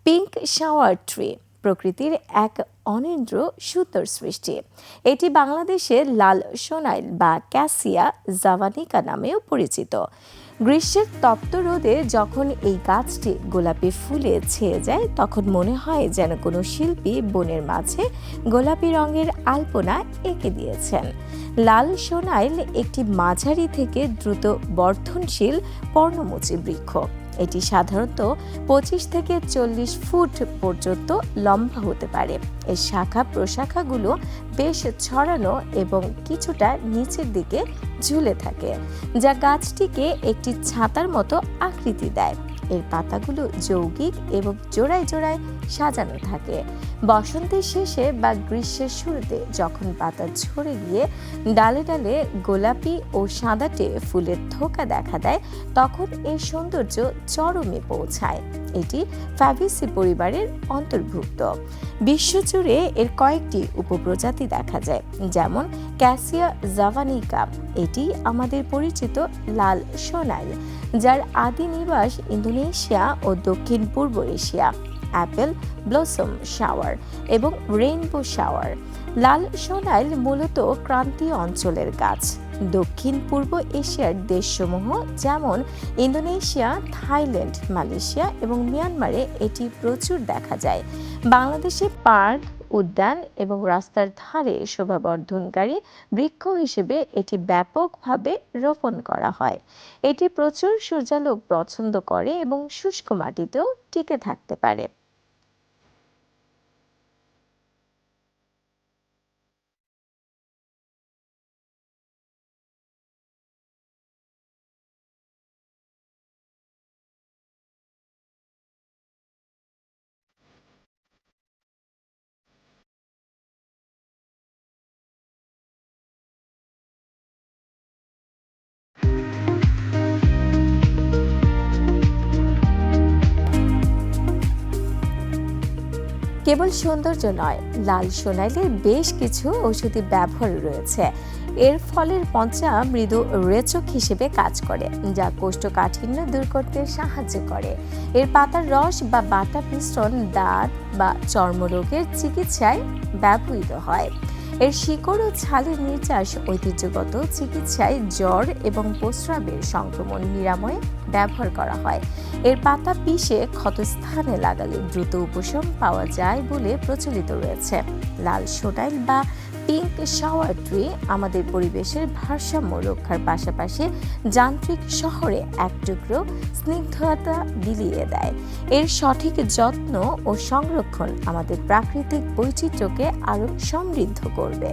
Pink shower tree প্রকৃতির এক অনিন্দ্য সুন্দর সৃষ্টি। এটি বাংলাদেশে লাল সোনাইল বা ক্যাসিয়া জাভানিকা নামেও পরিচিত। গ্রীষ্মের তপ্ত রোদে যখন এই গাছটি গোলাপি ফুলে ছেয়ে যায় তখন মনে হয় যেন কোনো শিল্পী বনের মাঝে গোলাপি রঙের আলপনা এঁকে দিয়েছেন। লাল সোনাইল একটি মাঝারি থেকে দ্রুত বর্ধনশীল পর্ণমোচী বৃক্ষ। এটি সাধারণত 25 থেকে 40 ফুট পর্যন্ত লম্বা হতে পারে। এর শাখা প্রশাখাগুলো বেশ ছড়ানো এবং কিছুটা নিচের দিকে ঝুলে থাকে, যা গাছটিকে একটি ছাতার মতো আকৃতি দেয়। এর পাতাগুলো যৌগিক এবং জোড়ায় জোড়ায় সাজানো থাকে। বসন্তের শেষে বা গ্রীষ্মের শুরুতে যখন পাতা ঝরে গিয়ে ডালে ডালে গোলাপি ও সাদাটে ফুলের থোকা দেখা দেয় তখন এর সৌন্দর্য চরমে পৌঁছায়। এটি ফ্যাবেসি পরিবারের অন্তর্ভুক্ত। বিশ্বজুড়ে এর কয়েকটি উপপ্রজাতি দেখা যায়, যেমন ক্যাসিয়া জাভানিকা, এটি আমাদের পরিচিত লাল সোনাইল, যার আদি নিবাস ইন্দোনেশিয়া ও দক্ষিণ পূর্ব এশিয়া, অ্যাপেল ব্লসম শাওয়ার এবং রেইনবো শাওয়ার। লাল সোনাইল মূলত ক্রান্তীয় অঞ্চলের গাছ। দক্ষিণ পূর্ব এশিয়ার দেশসমূহ যেমন ইন্দোনেশিয়া, থাইল্যান্ড, মালয়েশিয়া এবং মিয়ানমারে এটি প্রচুর দেখা যায়। বাংলাদেশে পার্ক, উদ্যান এবং রাস্তার ধারে শোভাবর্ধনকারী বৃক্ষ হিসেবে এটি ব্যাপকভাবে রোপণ করা হয়। এটি প্রচুর সূর্যালোক পছন্দ করে এবং শুষ্ক মাটিতেও টিকে থাকতে পারে। কেবল সৌন্দর্য নয়, লাল সোনাইলের বেশ কিছু ঔষধি ব্যবহার রয়েছে। এর ফলের পঞ্চা মৃদু রেচক হিসেবে কাজ করে, যা কোষ্ঠকাঠিন্য দূর করতে সাহায্য করে। এর পাতার রস বা বাটা মিশ্রণ দাঁত বা চর্মরোগের চিকিৎসায় ব্যবহৃত হয়। এর শিকড় ও ছালের নির্যাস ঐতিহ্যগত চিকিৎসায় জ্বর এবং প্রস্রাবের সংক্রমণ নিরাময়ে ব্যবহার করা হয়। এর পাতা পিষে ক্ষতস্থানে লাগালে দ্রুত উপশম পাওয়া যায় বলে প্রচলিত রয়েছে। লাল সোনাইল বা পিঙ্ক শাওয়ার ট্রি আমাদের পরিবেশের ভারসাম্য রক্ষার পাশাপাশি যান্ত্রিক শহরে এক টুকরো স্নিগ্ধতা বিলিয়ে দেয়। এর সঠিক যত্ন ও সংরক্ষণ আমাদের প্রাকৃতিক বৈচিত্র্যকে আরও সমৃদ্ধ করবে।